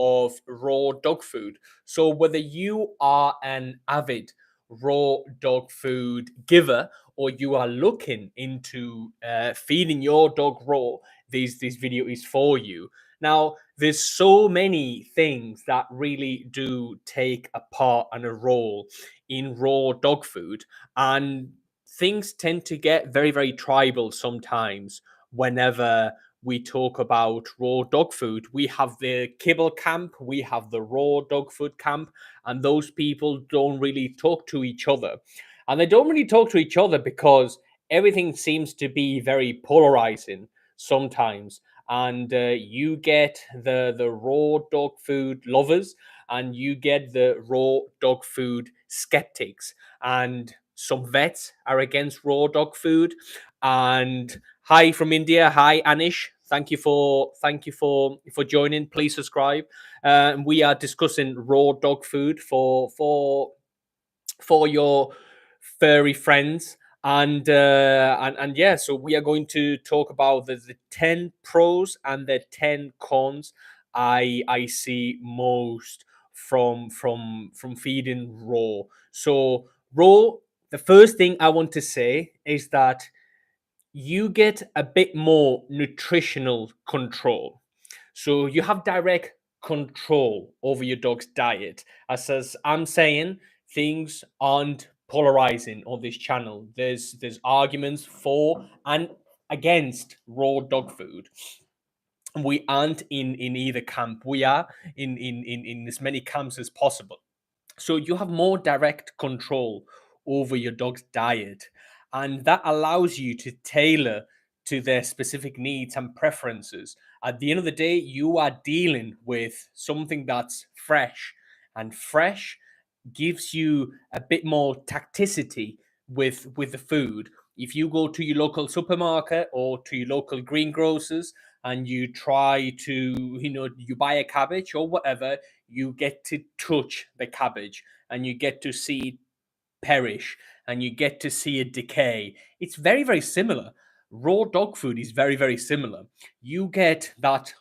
of raw dog food. So whether you are an avid raw dog food giver or you are looking into feeding your dog raw, this video is for you. Now, there's so many things that really do take a part and a role in raw dog food, and things tend to get very, very tribal sometimes whenever we talk about raw dog food. We have the kibble camp, we have the raw dog food camp, and those people don't really talk to each other. And they don't really talk to each other because everything seems to be very polarizing sometimes. And you get the raw dog food lovers, and you get the raw dog food skeptics. And some vets are against raw dog food. And hi from India. Hi Anish. Thank you for joining. Please subscribe. We are discussing raw dog food for your furry friends. And yeah, so we are going to talk about the 10 pros and the 10 cons I see most from feeding raw. So raw, the first thing I want to say is that you get a bit more nutritional control. So you have direct control over your dog's diet. As I'm saying, things aren't polarizing on this channel. There's arguments for and against raw dog food. We aren't in either camp. We are in as many camps as possible. So you have more direct control over your dog's diet, and that allows you to tailor to their specific needs and preferences. At the end of the day, you are dealing with something that's fresh, and fresh gives you a bit more tacticity with the food. If you go to your local supermarket or to your local greengrocers and you try to, you buy a cabbage or whatever, you get to touch the cabbage and you get to see it perish and you get to see it decay. It's very, very similar. Raw dog food is very, very similar. You get that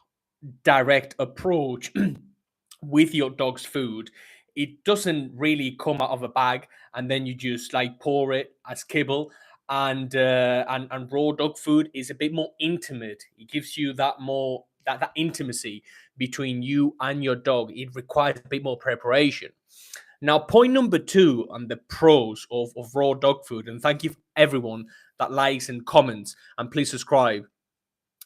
direct approach with your dog's food. It doesn't really come out of a bag and then you just like pour it as kibble. And raw dog food is a bit more intimate. It gives you that intimacy between you and your dog. It requires a bit more preparation. Now, point number two on the pros of raw dog food, and thank you for everyone that likes and comments, and please subscribe.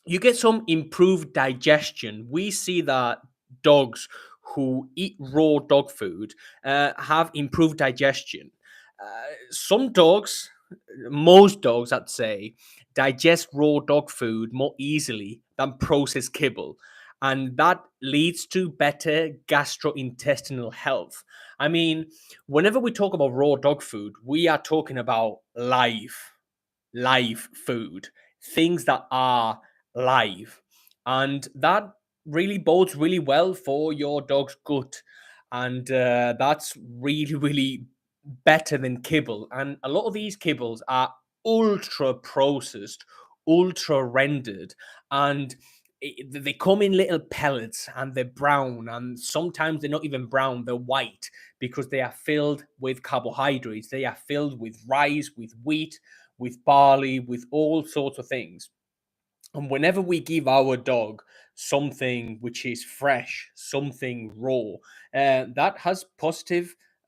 You get some improved digestion. We see that dogs who eat raw dog food have improved digestion. Some dogs, most dogs, I'd say, digest raw dog food more easily than processed kibble. And that leads to better gastrointestinal health. I mean, whenever we talk about raw dog food, we are talking about live food, things that are live. And that really bodes really well for your dog's gut. And that's really, really better than kibble. And a lot of these kibbles are ultra processed, ultra rendered, and they come in little pellets and they're brown, and sometimes they're not even brown, they're white because they are filled with carbohydrates. They are filled with rice, with wheat, with barley, with all sorts of things. And whenever we give our dog something which is fresh, something raw, that has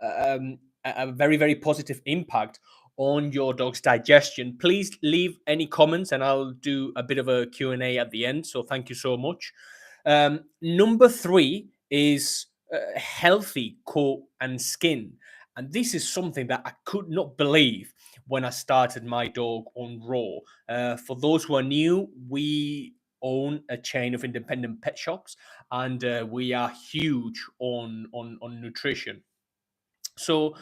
a very, very positive impact on your dog's digestion. Please leave any comments and I'll do a bit of a Q&A at the end. So thank you so much. Number three is healthy coat and skin. And this is something that I could not believe when I started my dog on raw. For those who are new, we own a chain of independent pet shops, and we are huge on nutrition. So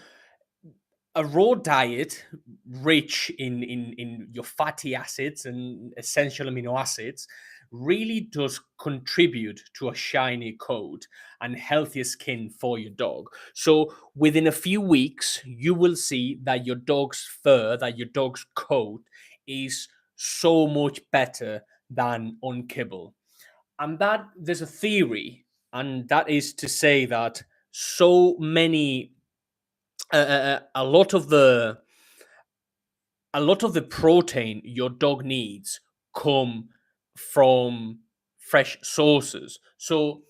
a raw diet rich in your fatty acids and essential amino acids really does contribute to a shiny coat and healthier skin for your dog. So within a few weeks, you will see that your dog's fur, that your dog's coat is so much better than on kibble. And that there's a theory and that is to say that so many a lot of the protein your dog needs come from fresh sources. So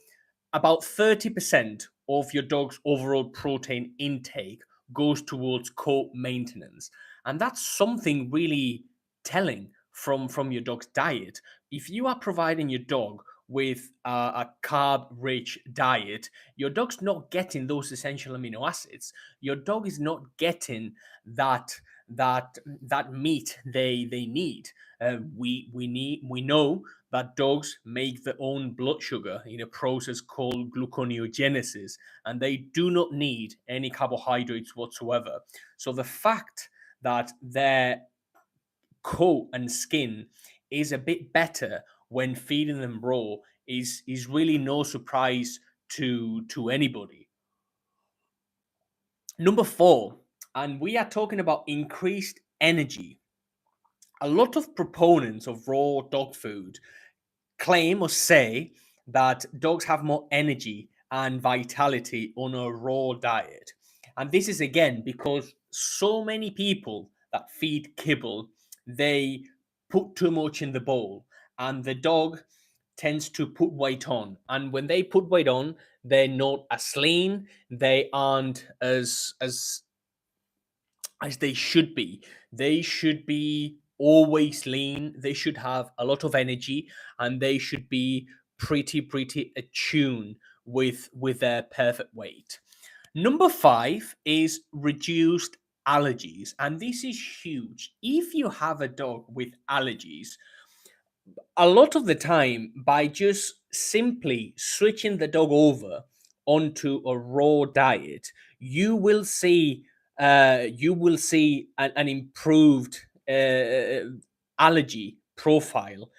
about 30% of your dog's overall protein intake goes towards coat maintenance. And that's something really telling from your dog's diet. If you are providing your dog with a carb rich diet, your dog's not getting those essential amino acids. Your dog is not getting that that meat they need. We know that dogs make their own blood sugar in a process called gluconeogenesis, and they do not need any carbohydrates whatsoever. So the fact that their coat and skin is a bit better when feeding them raw is really no surprise to anybody. Number 4, and we are talking about increased energy. A lot of proponents of raw dog food claim or say that dogs have more energy and vitality on a raw diet. And this is again because so many people that feed kibble, they put too much in the bowl, and the dog tends to put weight on. And when they put weight on, they're not as lean, they aren't as they should be. They should be always lean. They should have a lot of energy, and they should be pretty attuned with their perfect weight. Number 5 is reduced allergies, and this is huge. If you have a dog with allergies, a lot of the time, by just simply switching the dog over onto a raw diet, you will see an improved allergy profile.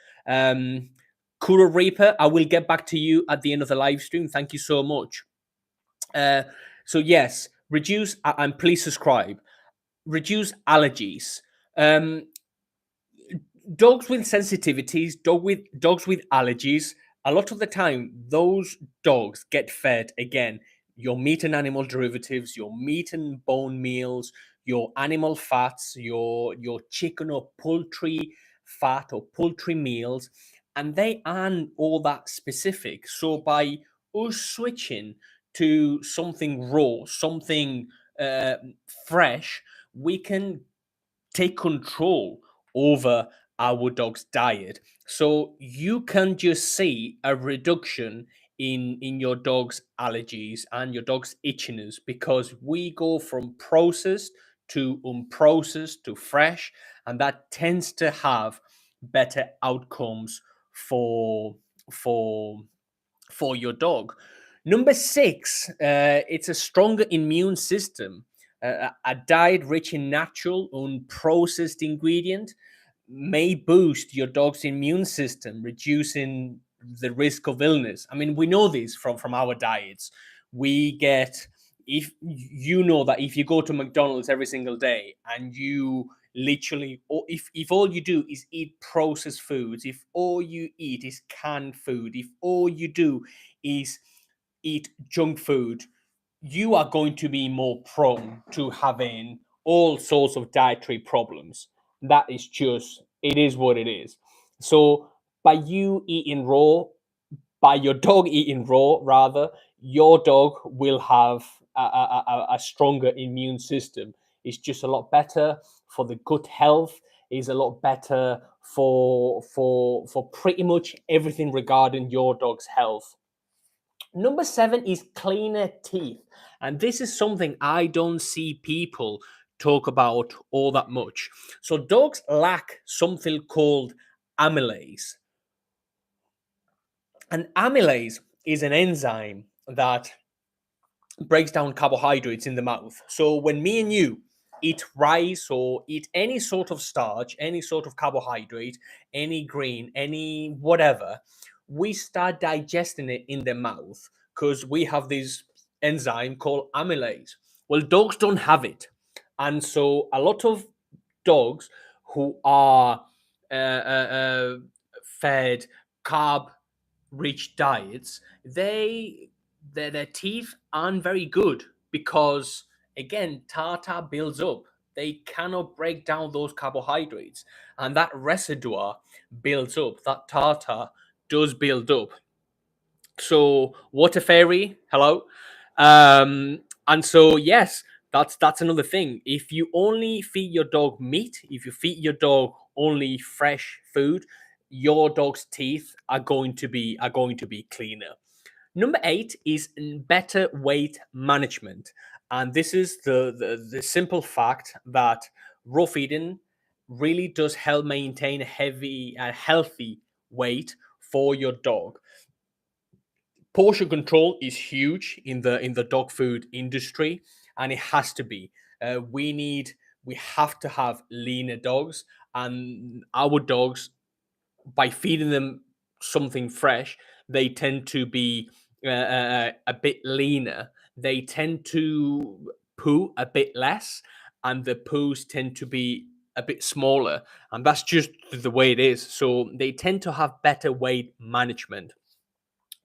Kuro Reaper, I will get back to you at the end of the live stream. Thank you so much. uh, so yes, reduce and please subscribe. Reduce allergies. um, Dogs with sensitivities, dogs with allergies, a lot of the time those dogs get fed again your meat and animal derivatives, your meat and bone meals, your animal fats, your chicken or poultry fat or poultry meals, and they aren't all that specific. So by us switching to something raw, something uh, fresh, we can take control over our dog's diet. So you can just see a reduction in your dog's allergies and your dog's itchiness, because we go from processed to unprocessed to fresh, and that tends to have better outcomes for for for your dog. Number 6, it's a stronger immune system. A diet rich in natural, unprocessed ingredient may boost your dog's immune system, reducing the risk of illness. I mean, we know this from our diets. We get, if you know that if you go to McDonald's every single day and you literally, or if all you do is eat processed foods, if all you eat is canned food, if all you do is eat junk food, you are going to be more prone to having all sorts of dietary problems. That is just, it is what it is. So by you eating raw, by your dog eating raw, rather, your dog will have a stronger immune system. It's just a lot better for the gut health. Is a lot better for pretty much everything regarding your dog's health. Number 7 is cleaner teeth. And this is something I don't see people talk about all that much. So dogs lack something called amylase. And amylase is an enzyme that breaks down carbohydrates in the mouth. So when me and you eat rice or eat any sort of starch, any sort of carbohydrate, any grain, any whatever, we start digesting it in the mouth because we have this enzyme called amylase. Well, dogs don't have it. And so a lot of dogs who are fed carb rich diets, their teeth aren't very good because again tartar builds up. They cannot break down those carbohydrates, and that residue builds up. That tartar does build up. So water fairy, hello. And so yes, that's another thing. If you only feed your dog meat, if you feed your dog only fresh food, your dog's teeth are going to be cleaner. Number 8 is better weight management. And this is the simple fact that raw feeding really does help maintain a healthy weight for your dog. Portion control is huge in the dog food industry, and it has to be. We have to have leaner dogs, and our dogs, by feeding them something fresh, they tend to be a bit leaner. They tend to poo a bit less, and the poos tend to be a bit smaller, and that's just the way it is. So they tend to have better weight management.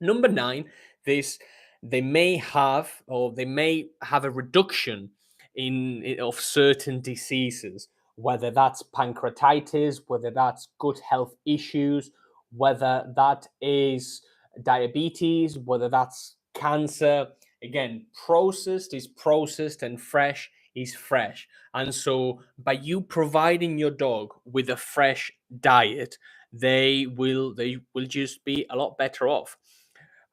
Number 9, this they may have a reduction of certain diseases, whether that's pancreatitis, whether that's gut health issues, whether that is diabetes, whether that's cancer. Again, processed is processed and fresh is fresh. And so by you providing your dog with a fresh diet, they will just be a lot better off.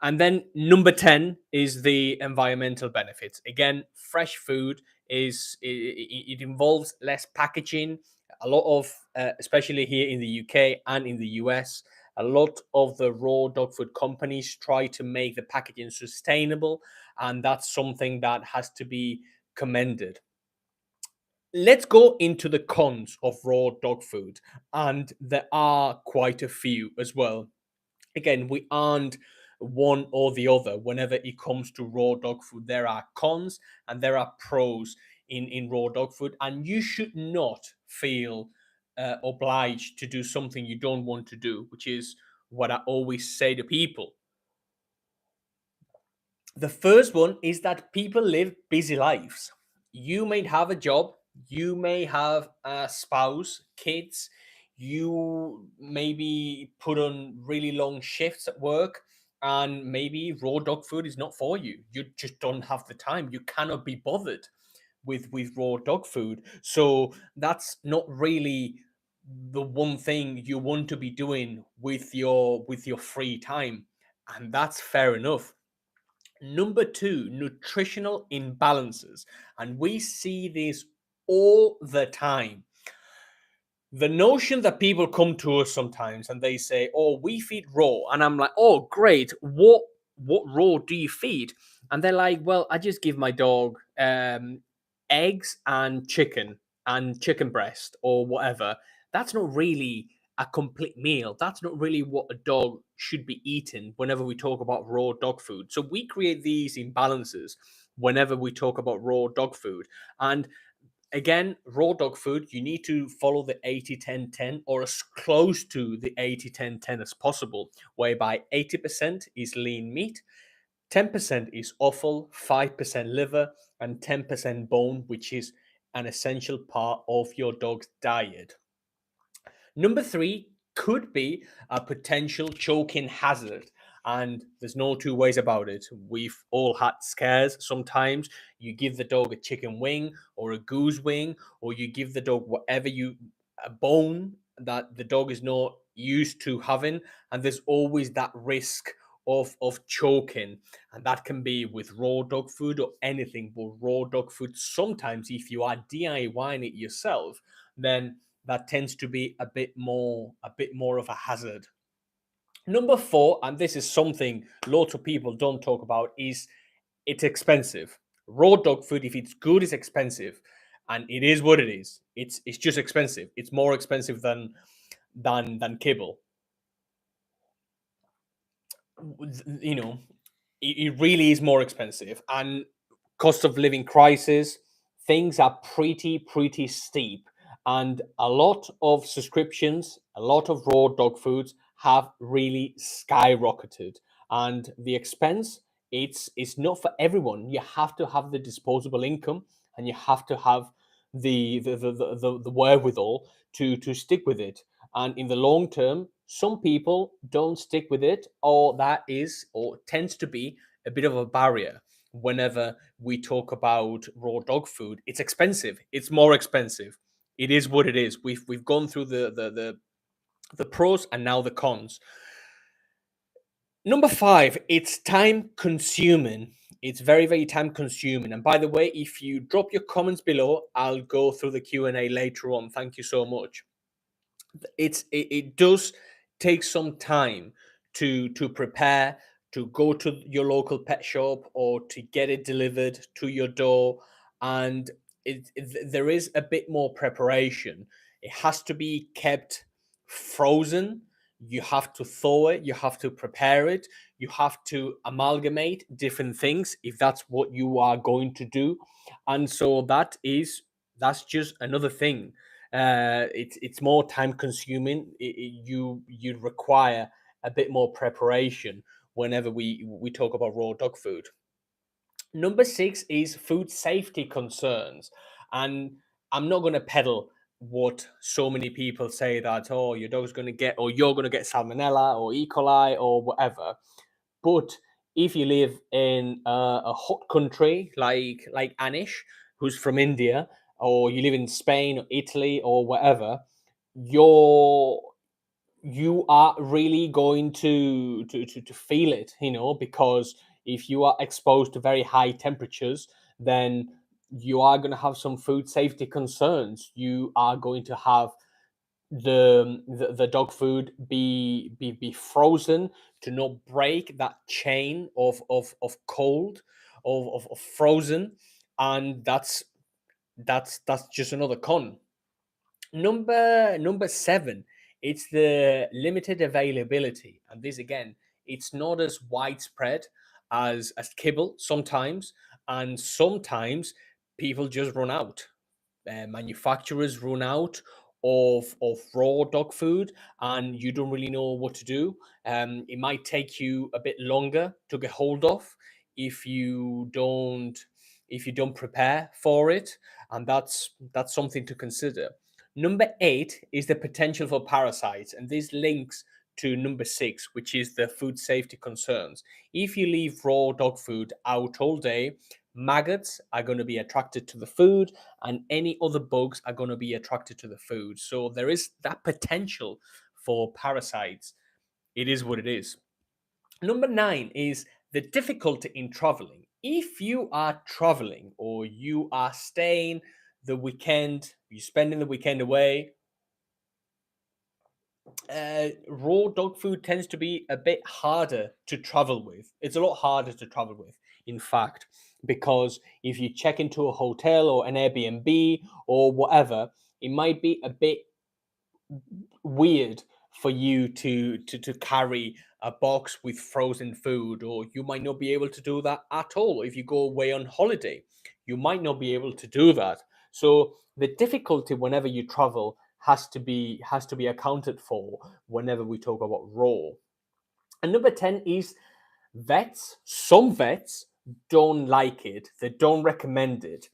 And then number 10 is the environmental benefits. Again, fresh food it involves less packaging. A lot of, especially here in the UK and in the US, a lot of the raw dog food companies try to make the packaging sustainable, and that's something that has to be commended. Let's go into the cons of raw dog food, and there are quite a few as well. Again, we aren't one or the other whenever it comes to raw dog food. There are cons and there are pros in raw dog food, and you should not feel obliged to do something you don't want to do, which is what I always say to people. The first one is that people live busy lives. You may have a job, you may have a spouse, kids, you maybe put on really long shifts at work, and maybe raw dog food is not for you. You just don't have the time. You cannot be bothered with raw dog food. So that's not really the one thing you want to be doing with your free time. And that's fair enough. Number 2, nutritional imbalances. And we see this all the time. The notion that people come to us sometimes and they say, "Oh, we feed raw," and I'm like, "Oh, great! What raw do you feed?" And they're like, "Well, I just give my dog eggs and chicken breast or whatever." That's not really a complete meal. That's not really what a dog should be eating whenever we talk about raw dog food. So we create these imbalances whenever we talk about raw dog food. And again, raw dog food, you need to follow the 80-10-10, or as close to the 80-10-10 as possible, whereby 80% is lean meat, 10% is offal, 5% liver, and 10% bone, which is an essential part of your dog's diet. Number 3 could be a potential choking hazard. And there's no two ways about it. We've all had scares. Sometimes you give the dog a chicken wing or a goose wing, or you give the dog a bone that the dog is not used to having. And there's always that risk of choking. And that can be with raw dog food or anything. But raw dog food, sometimes if you are DIYing it yourself, then that tends to be a bit more of a hazard. Number 4, and this is something lots of people don't talk about, is it's expensive. Raw dog food, if it's good, is expensive, and it is what it is. It's just expensive. It's more expensive than kibble. You know, it really is more expensive, and cost of living crisis, things are pretty steep, and a lot of subscriptions, a lot of raw dog foods have really skyrocketed, and the expense, it's not for everyone. You have to have the disposable income, and you have to have the wherewithal to stick with it. And in the long term, some people don't stick with it, or that is or tends to be a bit of a barrier. Whenever we talk about raw dog food, it's expensive. It's more expensive. It is what it is. We've gone through the pros and now the cons. Number five, it's time consuming. It's very, very time consuming. And by the way, if you drop your comments below, I'll go through the Q&A later on. Thank you so much. It does take some time to prepare, to go to your local pet shop or to get it delivered to your door, and there is a bit more preparation. It has to be kept frozen. You have to thaw it, you have to prepare it, you have to amalgamate different things if that's what you are going to do. And so that's just another thing. It's more time consuming. You require a bit more preparation whenever we talk about raw dog food. Number six is food safety concerns, and I'm not going to peddle what so many people say, that oh, your dog's going to get, or you're going to get salmonella or E. coli or whatever. But if you live in a hot country like Anish, who's from India, or you live in Spain or Italy or whatever, you're you are really going to feel it, because if you are exposed to very high temperatures, then you are going to have some food safety concerns. You are going to have the dog food be frozen to not break that chain of cold, of frozen, and that's just another con. Number seven, it's the limited availability, and this again, it's not as widespread as kibble sometimes, and sometimes people just run out. Manufacturers run out of raw dog food, and you don't really know what to do. It might take you a bit longer to get hold of if you don't prepare for it, and that's something to consider. Number eight is the potential for parasites, and this links to number six, which is the food safety concerns. If you leave raw dog food out all day, maggots are going to be attracted to the food, and any other bugs are going to be attracted to the food. So there is that potential for parasites. It is what it is. Number nine is the difficulty in traveling. If you are traveling or you are staying the weekend, you're spending the weekend away, raw dog food tends to be a bit harder to travel with. It's a lot harder to travel with, in fact, because if you check into a hotel or an Airbnb or whatever, it might be a bit weird for you to carry a box with frozen food, or you might not be able to do that at all. If you go away on holiday, you might not be able to do that. So the difficulty whenever you travel has to be accounted for whenever we talk about raw. And number 10 is vets. Some vets don't like it, they don't recommend it,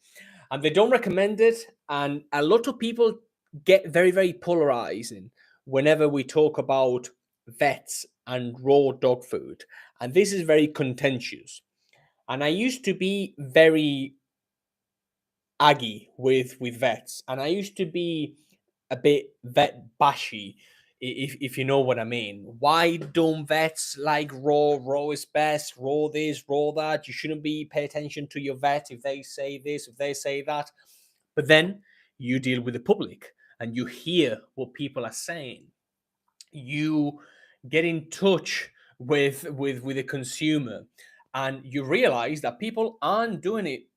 and they don't recommend it. And a lot of people get very, very polarizing whenever we talk about vets and raw dog food. And this is very contentious. And I used to be very aggy with vets, and I used to be a bit vet bashy, if you know what I mean. Why don't vets like raw? Raw is best. Raw this, raw that. You shouldn't be pay attention to your vet if they say this, if they say that. But then you deal with the public and you hear what people are saying. You get in touch with a consumer, and you realize that people aren't doing it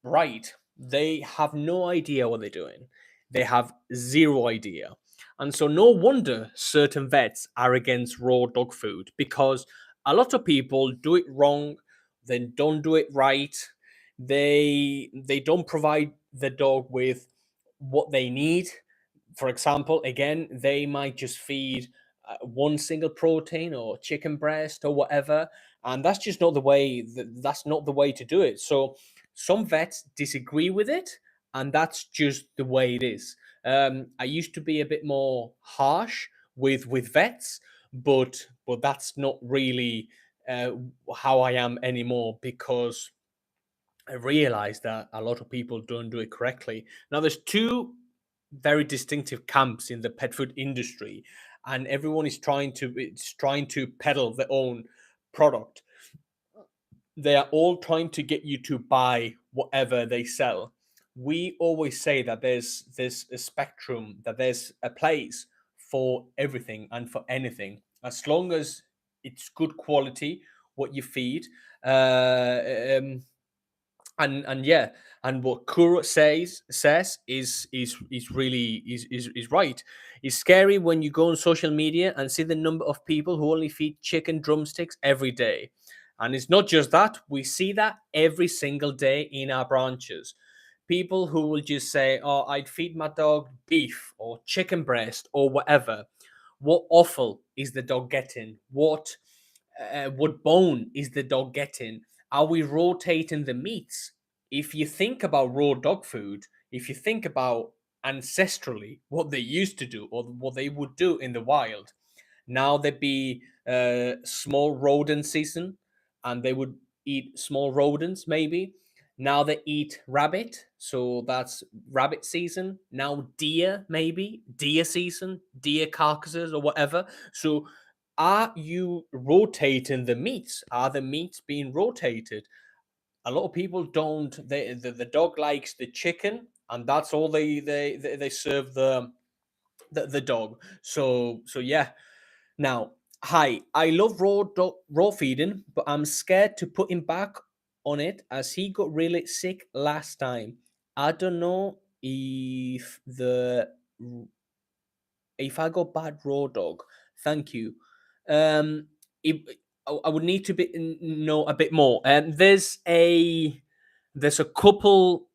right. They have no idea what they're doing. They have zero idea. And so no wonder certain vets are against raw dog food, because a lot of people do it wrong, then don't do it right. They don't provide the dog with what they need. For example, again, they might just feed one single protein or chicken breast or whatever, and that's just not the way. That's not the way to do it. So some vets disagree with it, and that's just the way it is. I used to be a bit more harsh with vets, but that's not really uh, how I am anymore, because I realized that a lot of people don't do it correctly. Now, there's two very distinctive camps in the pet food industry, and everyone is trying to peddle their own product. They are all trying to get you to buy whatever they sell. We always say that there's a spectrum, that there's a place for everything and for anything, as long as it's good quality what you feed. Uh, um, and yeah, and what Kuro says is really is right. It's scary when you go on social media and see the number of people who only feed chicken drumsticks every day. And it's not just that, we see that every single day in our branches. People who will just say, oh, I'd feed my dog beef or chicken breast or whatever. What offal is the dog getting? What bone is the dog getting? Are we rotating the meats? If you think about raw dog food, if you think about ancestrally what they used to do or what they would do in the wild, now there'd be small rodent season, and they would eat small rodents maybe. Now they eat rabbit, so that's rabbit season. Now deer, maybe deer season, deer carcasses or whatever. So are you rotating the meats? Are the meats being rotated? A lot of people don't. The dog likes the chicken, and that's all they serve the dog. So yeah. Now, hi, I love raw feeding, but I'm scared to put him back on it as he got really sick last time. I don't know if I got bad raw dog. Thank you. Um, if, I would need to know a bit more. There's a couple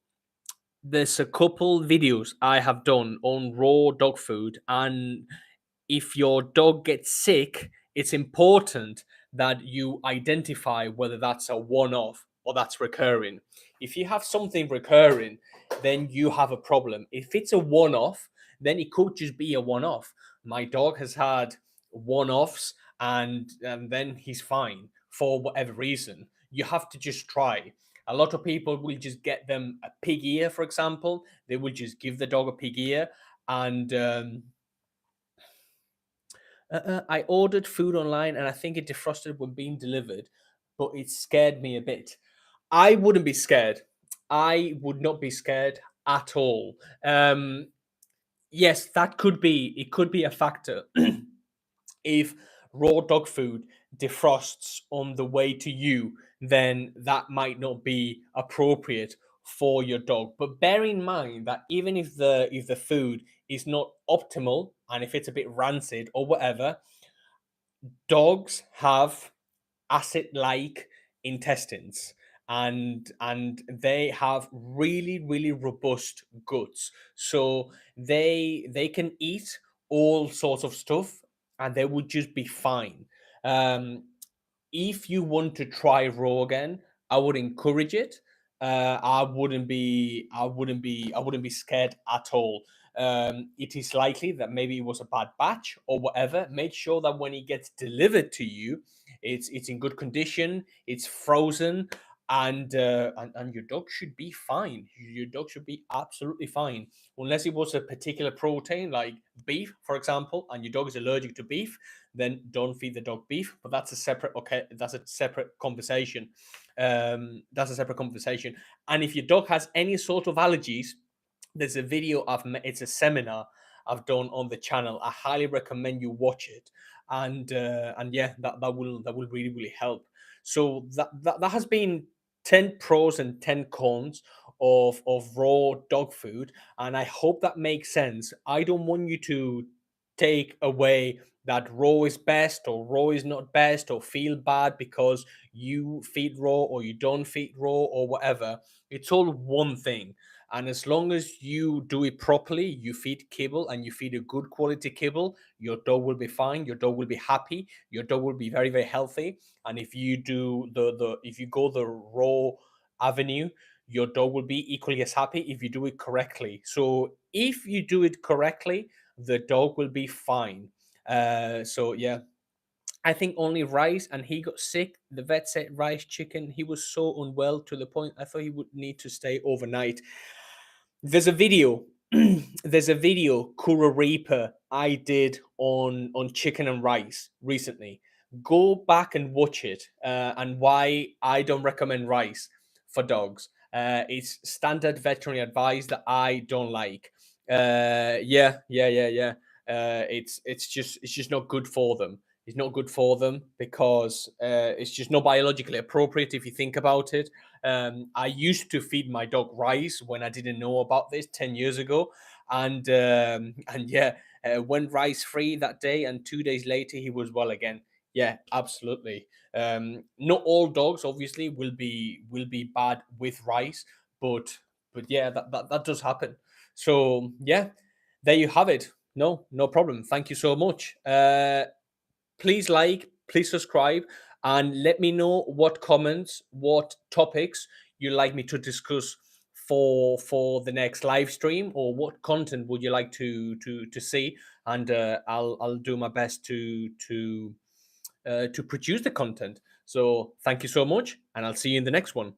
there's a couple videos I have done on raw dog food, and if your dog gets sick, it's important that you identify whether that's a one off or that's recurring. If you have something recurring, then you have a problem. If it's a one off, then it could just be a one off. My dog has had one offs, and then he's fine for whatever reason. You have to just try. A lot of people will just get them a pig ear, for example. They will just give the dog a pig ear, and I ordered food online and I think it defrosted when being delivered, but it scared me a bit. I wouldn't be scared. I would not be scared at all. Yes, that could be. It could be a factor. If raw dog food defrosts on the way to you, then that might not be appropriate for your dog. But bear in mind that even if the food is not optimal and if it's a bit rancid or whatever, dogs have acid-like intestines, and they have really robust guts, so they can eat all sorts of stuff and they would just be fine. um if you want to try raw again, I would encourage it. I wouldn't be scared at all. It is likely that maybe it was a bad batch or whatever. Make sure that when it gets delivered to you, it's in good condition, it's frozen, and your dog should be fine. Your dog should be absolutely fine, unless it was a particular protein like beef, for example, and your dog is allergic to beef. Then don't feed the dog beef. But that's a separate That's a separate conversation. That's a separate conversation. And if your dog has any sort of allergies, there's a video it's a seminar I've done on the channel. I highly recommend you watch it, and yeah, that will really help. So that has been 10 pros and 10 cons of raw dog food, and I hope that makes sense. I don't want you to take away that raw is best or raw is not best, or feel bad because you feed raw or you don't feed raw or whatever. It's all one thing. And as long as you do it properly, you feed kibble and you feed a good quality kibble, your dog will be fine, your dog will be happy, your dog will be very, very healthy. And if you do the if you go the raw avenue, your dog will be equally as happy if you do it correctly. So if you do it correctly, the dog will be fine. So yeah, I think only rice, and he got sick. The vet said rice chicken. He was so unwell to the point I thought he would need to stay overnight. There's a video. There's a video, Kura Reaper, I did on chicken and rice recently. Go back and watch it, and why I don't recommend rice for dogs. It's standard veterinary advice that I don't like. Yeah. It's just not good for them. It's not good for them because it's just not biologically appropriate if you think about it. I used to feed my dog rice when I didn't know about this 10 years ago, and yeah, went rice free that day, and 2 days later he was well again. Yeah, absolutely. Not all dogs obviously will be bad with rice, but yeah, that does happen. So yeah, there you have it. No problem. Thank you so much. Please like, please subscribe, and let me know what comments, what topics you'd like me to discuss for the next live stream, or what content would you like to see, and I'll do my best to produce the content. So thank you so much, and I'll see you in the next one.